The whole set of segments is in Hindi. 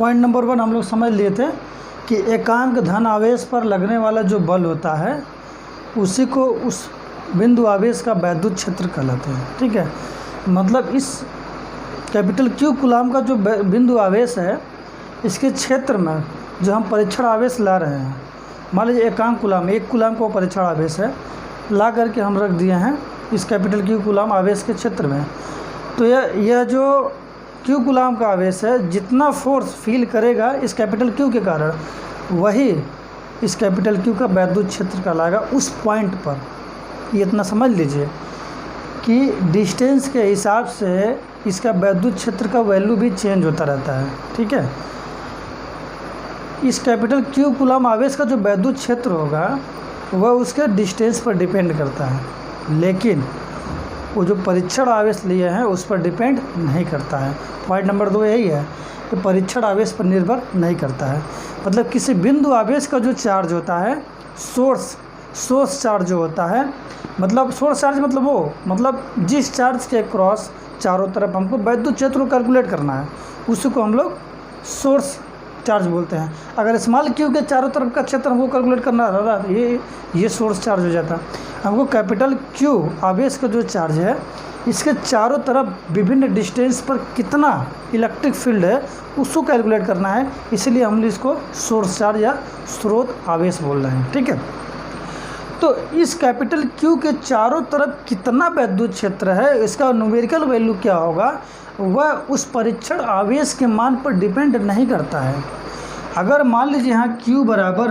पॉइंट नंबर 1 हम लोग समझ लिए थे कि एकांक धन आवेश पर लगने वाला जो बल होता है उसी को उस बिंदु आवेश का वैद्युत क्षेत्र कहलाते हैं। ठीक है, मतलब इस कैपिटल क्यू कूलाम का जो बिंदु आवेश है इसके क्षेत्र में जो हम परीक्षण आवेश ला रहे हैं, मान लीजिए एकांक कूलाम, 1 कूलाम को परीक्षण आवेश है, ला करके हम रख दिए हैं इस कैपिटल क्यू कूलाम आवेश के क्षेत्र में। तो यह जो क्यू कूलाम का आवेश है जितना फोर्स फील करेगा इस कैपिटल क्यू के कारण, वही इस कैपिटल क्यू का वैद्युत क्षेत्र कहलाएगा उस पॉइंट पर। ये इतना समझ लीजिए कि डिस्टेंस के हिसाब से इसका वैद्युत क्षेत्र का वैल्यू भी चेंज होता रहता है। ठीक है, इस कैपिटल क्यू कूलाम आवेश का जो वैद्युत क्षेत्र होगा वह उसके डिस्टेंस पर डिपेंड करता है, लेकिन वो जो परीक्षण आवेश लिए हैं उस पर डिपेंड नहीं करता है। पॉइंट नंबर 2 यही है कि परीक्षण आवेश पर निर्भर नहीं करता है। मतलब किसी बिंदु आवेश का जो चार्ज होता है, सोर्स चार्ज जो होता है, मतलब सोर्स चार्ज मतलब जिस चार्ज के क्रॉस चारों तरफ हमको वैद्युत क्षेत्र को कैलकुलेट करना है उसी को हम लोग सोर्स चार्ज बोलते हैं। अगर स्मॉल क्यू के चारों तरफ का क्षेत्र हमको कैलकुलेट करना रहा तो ये सोर्स चार्ज हो जाता। हमको कैपिटल क्यू आवेश का जो चार्ज है इसके चारों तरफ विभिन्न डिस्टेंस पर कितना इलेक्ट्रिक फील्ड है उसको कैलकुलेट करना है, इसलिए हम इसको सोर्स चार्ज या स्रोत आवेश बोल रहे हैं। ठीक है, तो इस कैपिटल क्यू के चारों तरफ कितना वैद्युत क्षेत्र है इसका न्यूमेरिकल वैल्यू क्या होगा वह उस परीक्षण आवेश के मान पर डिपेंड नहीं करता है। अगर मान लीजिए यहाँ Q बराबर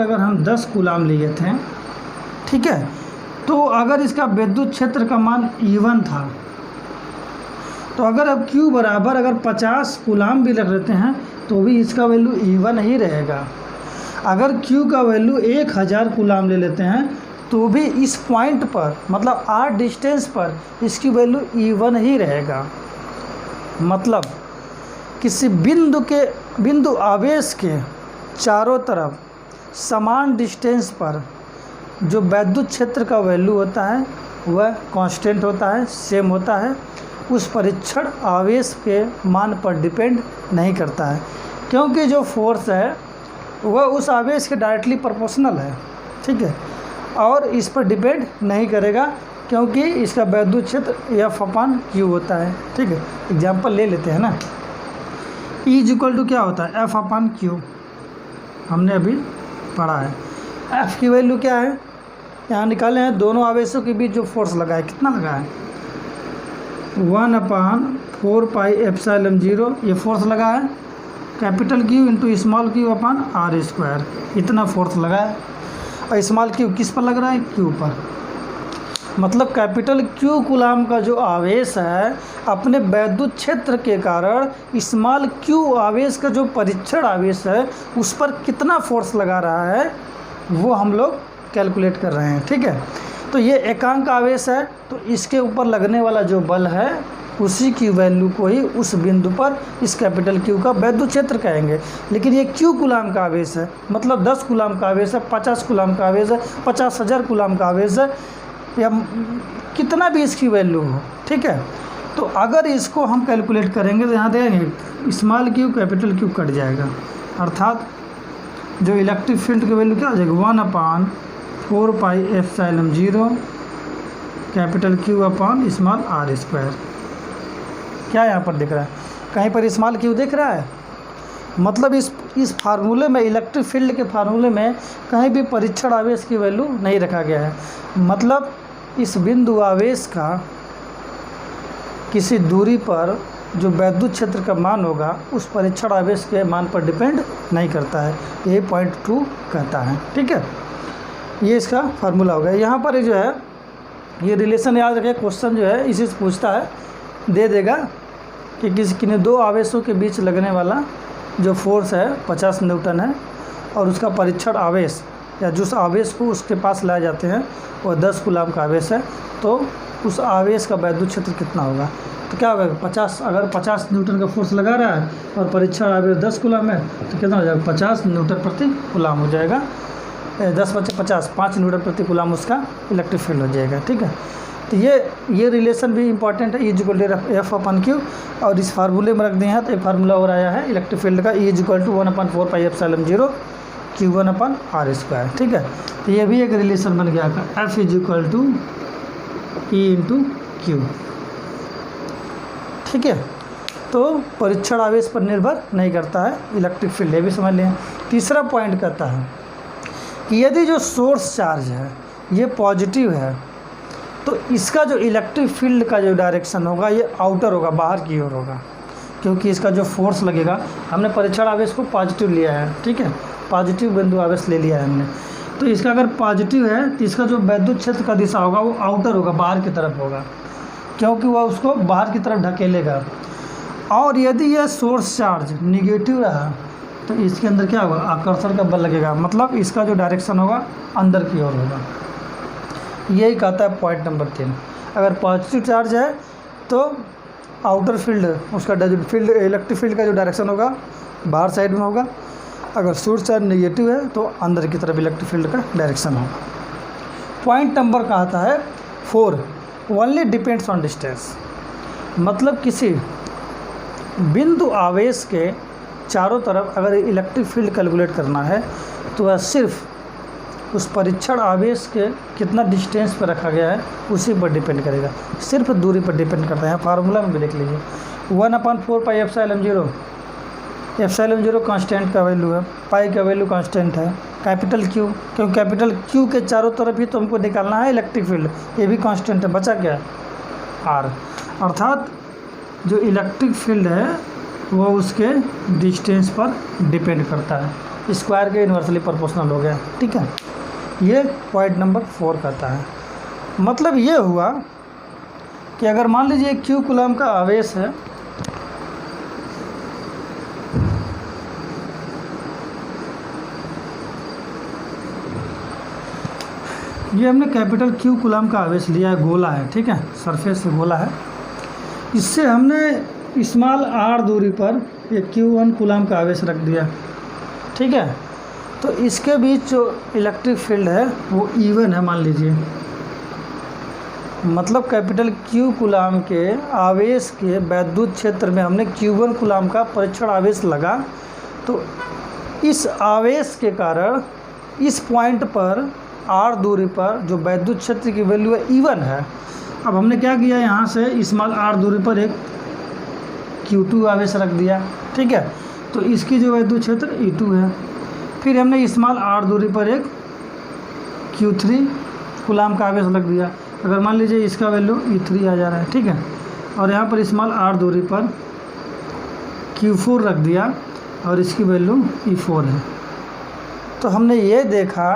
अगर हम 10 कूलाम लिए थे, ठीक है, तो अगर इसका विद्युत क्षेत्र का मान E1 था, तो अगर अब Q बराबर अगर 50 कूलाम भी रख लेते हैं तो भी इसका वैल्यू E1 ही रहेगा। अगर Q का वैल्यू 1000 कूलाम ले लेते हैं तो भी इस पॉइंट पर मतलब R डिस्टेंस पर इसकी वैल्यू E1 ही रहेगा। मतलब किसी बिंदु आवेश के चारों तरफ समान डिस्टेंस पर जो वैद्युत क्षेत्र का वैल्यू होता है वह कांस्टेंट होता है, सेम होता है, उस परीक्षण आवेश के मान पर डिपेंड नहीं करता है, क्योंकि जो फोर्स है वह उस आवेश के डायरेक्टली प्रोपोर्शनल है। ठीक है, और इस पर डिपेंड नहीं करेगा क्योंकि इसका वैद्युत क्षेत्र F/Q होता है। ठीक है, एग्जाम्पल ले लेते हैं ना। E = क्या होता है? F/Q हमने अभी पढ़ा है। F की वैल्यू क्या है यहाँ निकाले हैं, दोनों आवेशों के बीच जो फोर्स लगा है कितना लगा है 1/4πε0 ये फोर्स लगा है, capital Q into small q/r², इतना फोर्स लगा है। और स्मॉल q किस पर लग रहा है? Q पर। मतलब कैपिटल Q कूलाम का जो आवेश है अपने वैद्युत क्षेत्र के कारण स्मॉल q आवेश का जो परीक्षण आवेश है उस पर कितना फोर्स लगा रहा है वो हम लोग कैलकुलेट कर रहे हैं। ठीक है, तो ये एकांक आवेश है, तो इसके ऊपर लगने वाला जो बल है उसी की वैल्यू को ही उस बिंदु पर इस कैपिटल Q का वैद्युत क्षेत्र कहेंगे। लेकिन ये Q कूलाम का आवेश है, मतलब 10 कूलाम का आवेश है, 50 कूलाम का आवेश है, 50,000 कूलाम का आवेश है, या कितना भी इसकी वैल्यू हो। ठीक है, तो अगर इसको हम कैलकुलेट करेंगे तो यहाँ देखेंगे small q capital Q cut जाएगा, अर्थात जो इलेक्ट्रिक फील्ड की वैल्यू क्या हो जाएगी 1/4πε0 कैपिटल Q/स्मॉल r²। क्या यहाँ पर दिख रहा है? कहीं पर स्मॉल q दिख रहा है? मतलब इस फार्मूले में, इलेक्ट्रिक फील्ड के फार्मूले में कहीं भी परीक्षण आवेश की वैल्यू नहीं रखा गया है। मतलब इस बिंदु आवेश का किसी दूरी पर जो वैद्युत क्षेत्र का मान होगा उस परीक्षण आवेश के मान पर डिपेंड नहीं करता है, यही पॉइंट 2 कहता है। ठीक है, ये इसका फार्मूला हो गया। यहाँ पर जो है ये रिलेशन याद रखें, क्वेश्चन जो है इसी से पूछता है, दे देगा कि किसी दो आवेशों के बीच लगने वाला जो फोर्स है 50 न्यूटन है और उसका परीक्षण आवेश या जिस आवेश को उसके पास लाए जाते हैं वो 10 कूलाम का आवेश है, तो उस आवेश का वैद्युत क्षेत्र कितना होगा? तो क्या होगा 50, अगर 50 न्यूटन का फोर्स लगा रहा है और परीक्षण आवेश 10 कूलाम है तो कितना हो जाएगा 50 न्यूटन प्रति कूलाम हो जाएगा। 10 × 50 5 न्यूटन प्रति कूलाम उसका इलेक्ट्रिक फील्ड हो जाएगा। ठीक है, तो ये रिलेशन भी इंपॉर्टेंट है, E equal to F upon Q, और इस फार्मूले में रख दिए हैं तो एक फार्मूला और आया है इलेक्ट्रिक फील्ड का, E equal to 1/4 pi epsilon 0 Q1/r²। ठीक है, तो ये भी एक रिलेशन बन गया का F is equal to E into Q. ठीक है, तो परीक्षण आवेश पर निर्भर नहीं करता है इलेक्ट्रिक फील्ड, ये भी समझ लें। तीसरा पॉइंट कहता है कि यदि जो सोर्स चार्ज है ये पॉजिटिव है तो इसका जो इलेक्ट्रिक फील्ड का जो डायरेक्शन होगा ये आउटर होगा, बाहर की ओर होगा, क्योंकि इसका जो फोर्स लगेगा, हमने परीक्षण आवेश को पॉजिटिव लिया है। ठीक है, पॉजिटिव बिंदु आवेश ले लिया है हमने, तो इसका अगर पॉजिटिव है तो इसका जो वैद्युत क्षेत्र का दिशा होगा वो आउटर होगा, बाहर की तरफ होगा, क्योंकि वह उसको बाहर की तरफ ढकेलेगा। और यदि यह सोर्स चार्ज निगेटिव रहा तो इसके अंदर क्या होगा, आकर्षण का बल लगेगा, मतलब इसका जो डायरेक्शन होगा अंदर की ओर होगा। यही कहता है पॉइंट नंबर 3। अगर पॉजिटिव चार्ज है तो आउटर फील्ड, उसका फील्ड इलेक्ट्रिक फील्ड का जो डायरेक्शन होगा बाहर साइड में होगा। अगर सोर्स चार्ज नेगेटिव है तो अंदर की तरफ इलेक्ट्रिक फील्ड का डायरेक्शन होगा। पॉइंट नंबर कहता है 4, ओनली डिपेंड्स ऑन डिस्टेंस, मतलब किसी बिंदु आवेश के चारों तरफ अगर इलेक्ट्रिक फील्ड कैलकुलेट करना है तो वह सिर्फ उस परीक्षण आवेश के कितना डिस्टेंस पर रखा गया है उसी पर डिपेंड करेगा, सिर्फ दूरी पर डिपेंड करता है। फार्मूला में भी देख लीजिए, 1/4 पाई एप्सिलॉन 0, एप्सिलॉन 0 कांस्टेंट का वैल्यू है, पाई का वैल्यू कांस्टेंट है, कैपिटल क्यू, क्योंकि कैपिटल क्यू के चारों तरफ ही तो हमको निकालना है इलेक्ट्रिक फील्ड, ये भी कांस्टेंट है, बचा क्या आर, अर्थात जो इलेक्ट्रिक फील्ड है वो उसके डिस्टेंस पर डिपेंड करता है, स्क्वायर के इन्वर्सली प्रोपोर्शनल हो गया। ठीक है, ये पॉइंट नंबर 4 कहता है। मतलब ये हुआ कि अगर मान लीजिए क्यू कूलम का आवेश है, ये हमने कैपिटल क्यू कूलम का आवेश लिया है, गोला है, ठीक है, सरफेस से गोला है, इससे हमने स्मॉल r दूरी पर एक Q1 कूलम का आवेश रख दिया। ठीक है, तो इसके बीच जो इलेक्ट्रिक फील्ड है वो E1 है मान लीजिए, मतलब कैपिटल क्यू कूलम के आवेश के वैद्युत क्षेत्र में हमने Q1 कूलम का परीक्षण आवेश लगा, तो इस आवेश के कारण इस पॉइंट पर r दूरी पर जो वैद्युत क्षेत्र की वैल्यू है E1 है। अब हमने क्या किया, यहाँ से स्मॉल r दूरी पर एक Q2 आवेश रख दिया। ठीक है, तो इसकी जो वैद्युत क्षेत्र E2 है, फिर हमने स्मॉल r दूरी पर एक Q3 कूलम का आवेश रख दिया। अगर मान लीजिए इसका वैल्यू E3 आ जा रहा है, ठीक है, और यहाँ पर स्मॉल r दूरी पर Q4 रख दिया और इसकी वैल्यू E4 है। तो हमने ये देखा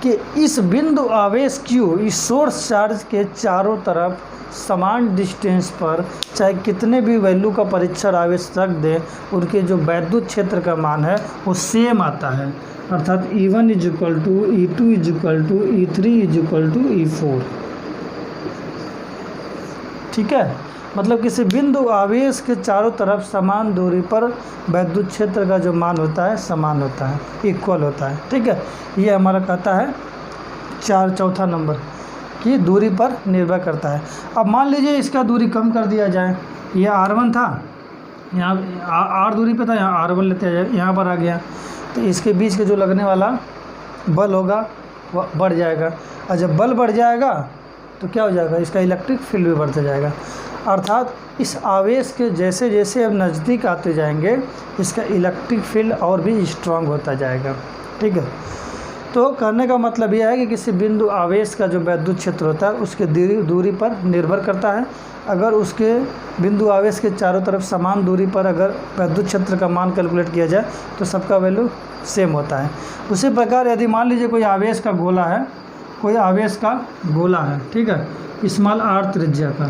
कि इस बिंदु आवेश Q इस सोर्स चार्ज के चारों तरफ समान डिस्टेंस पर चाहे कितने भी वैल्यू का परीक्षण आवेश रख दें, उनके जो वैद्युत क्षेत्र का मान है वो सेम आता है, अर्थात E1 is equal to E2 is equal to E3 is equal to E4। ठीक है, मतलब किसी बिंदु आवेश के चारों तरफ समान दूरी पर वैद्युत क्षेत्र का जो मान होता है समान होता है, इक्वल होता है। ठीक है, ये हमारा कहता है चौथा नंबर कि दूरी पर निर्भर करता है। अब मान लीजिए इसका दूरी कम कर दिया जाए, ये R1 था, यहाँ R दूरी पे था, यहाँ R1 लेते जाए, यहाँ पर आ गया, तो इसके बीच के जो लगने वाला बल होगा वह बढ़ जाएगा, और जब बल बढ़ जाएगा तो क्या हो जाएगा, इसका इलेक्ट्रिक फील्ड भी बढ़ता जाएगा। अर्थात इस आवेश के जैसे जैसे अब नज़दीक आते जाएंगे इसका इलेक्ट्रिक फील्ड और भी स्ट्रांग होता जाएगा। ठीक है, तो कहने का मतलब यह है कि किसी बिंदु आवेश का जो वैद्युत क्षेत्र होता है उसके दूरी पर निर्भर करता है। अगर उसके बिंदु आवेश के चारों तरफ समान दूरी पर अगर वैद्युत क्षेत्र का मान कैलकुलेट किया जाए तो सबका वैल्यू सेम होता है। उसी प्रकार यदि मान लीजिए कोई आवेश का गोला है, कोई आवेश का गोला है, ठीक है, स्मॉल r त्रिज्या का,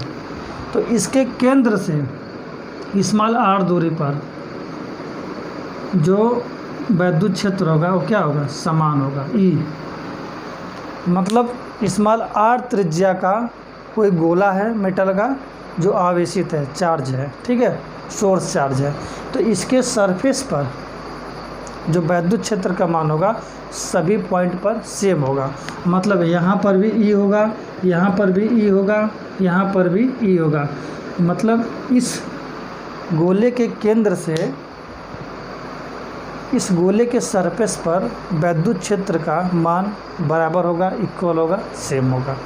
तो इसके केंद्र से स्मॉल r दूरी पर जो वैद्युत क्षेत्र होगा वो क्या होगा, समान होगा, E। मतलब स्मॉल r त्रिज्या का कोई गोला है मेटल का जो आवेशित है, चार्ज है, ठीक है, सोर्स चार्ज है, तो इसके सरफेस पर जो वैद्युत क्षेत्र का मान होगा सभी पॉइंट पर सेम होगा। मतलब यहाँ पर भी E होगा, यहाँ पर भी ई होगा, यहाँ पर भी ई होगा। मतलब इस गोले के केंद्र से इस गोले के सरफेस पर वैद्युत क्षेत्र का मान बराबर होगा, इक्वल होगा, सेम होगा।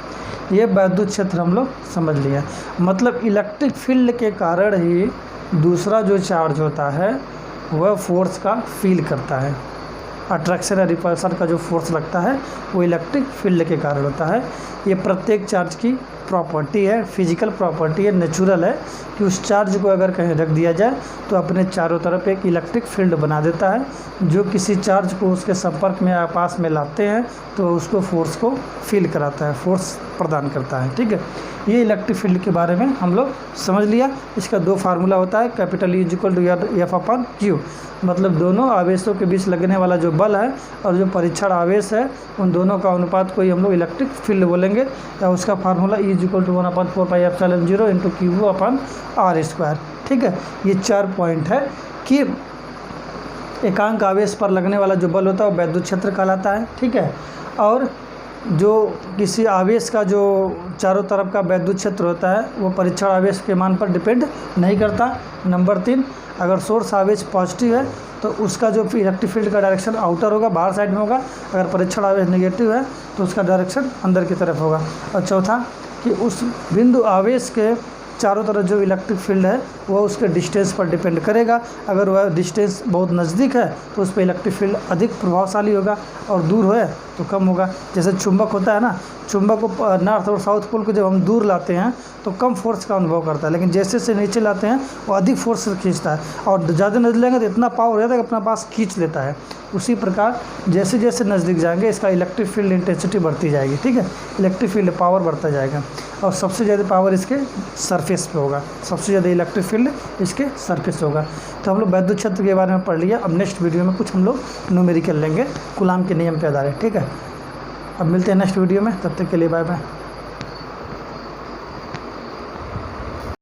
ये वैद्युत क्षेत्र हम लोग समझ लिया। मतलब इलेक्ट्रिक फील्ड के कारण ही दूसरा जो चार्ज होता है वह फोर्स का फील करता है। अट्रैक्शन या रिपल्सन का जो फोर्स लगता है वो इलेक्ट्रिक फील्ड के कारण होता है। ये प्रत्येक चार्ज की प्रॉपर्टी है, फिजिकल प्रॉपर्टी है, नेचुरल है कि उस चार्ज को अगर कहीं रख दिया जाए तो अपने चारों तरफ एक इलेक्ट्रिक फील्ड बना देता है, जो किसी चार्ज को उसके संपर्क में या पास में लाते हैं तो उसको फोर्स को फील कराता है, फोर्स प्रदान करता है। ठीक है, ये इलेक्ट्रिक फील्ड के बारे में हम लोग समझ लिया। इसका दो फार्मूला होता है, कैपिटल E = F/Q। मतलब दोनों आवेशों के बीच लगने वाला जो बल है और जो परीक्षण आवेश है उन दोनों का अनुपात को ही हम लोग इलेक्ट्रिक फील्ड बोलेंगे। या उसका फार्मूला E = 1/4πε0 × Q/r²। ठीक है, ये 4 पॉइंट है कि एकांक आवेश पर लगने वाला जो बल होता है वो वैद्युत क्षेत्र कहलाता है। ठीक है, और जो किसी आवेश का जो चारों तरफ का वैद्युत क्षेत्र होता है वो परीक्षण आवेश के मान पर डिपेंड नहीं करता। नंबर 3, अगर सोर्स आवेश पॉजिटिव है तो उसका जो इलेक्ट्रिक फील्ड का डायरेक्शन आउटर होगा, बाहर साइड में होगा। अगर परीक्षण आवेश नेगेटिव है तो उसका डायरेक्शन अंदर की तरफ होगा। और चौथा कि उस बिंदु आवेश के चारों तरफ जो इलेक्ट्रिक फील्ड है वो उसके डिस्टेंस पर डिपेंड करेगा। अगर वह डिस्टेंस बहुत नज़दीक है तो उस पर इलेक्ट्रिक फील्ड अधिक प्रभावशाली होगा और दूर है तो कम होगा। जैसे चुंबक होता है ना, चुंबक को नॉर्थ और साउथ पोल को जब हम दूर लाते हैं तो कम फोर्स का अनुभव करता है, लेकिन जैसे से नीचे लाते हैं वो अधिक फोर्स से खींचता है। और ज़्यादा नज़दीक लेंगे तो इतना पावर हो जाता है कि अपना पास खींच लेता है। उसी प्रकार जैसे जैसे नज़दीक जाएंगे इसका इलेक्ट्रिक फील्ड इंटेंसिटी बढ़ती जाएगी। ठीक है, इलेक्ट्रिक फील्ड पावर बढ़ता जाएगा और सबसे ज़्यादा पावर इसके सरफेस पे होगा, सबसे ज़्यादा इलेक्ट्रिक फील्ड इसके सरफेस होगा। तो हम लोग वैद्युत क्षेत्र के बारे में पढ़ लिया। अब नेक्स्ट वीडियो में कुछ हम लोग न्यूमेरिकल लेंगे कूलाम के नियम पे आधारित। ठीक है, अब मिलते हैं नेक्स्ट वीडियो में, तब तक के लिए बाय बाय।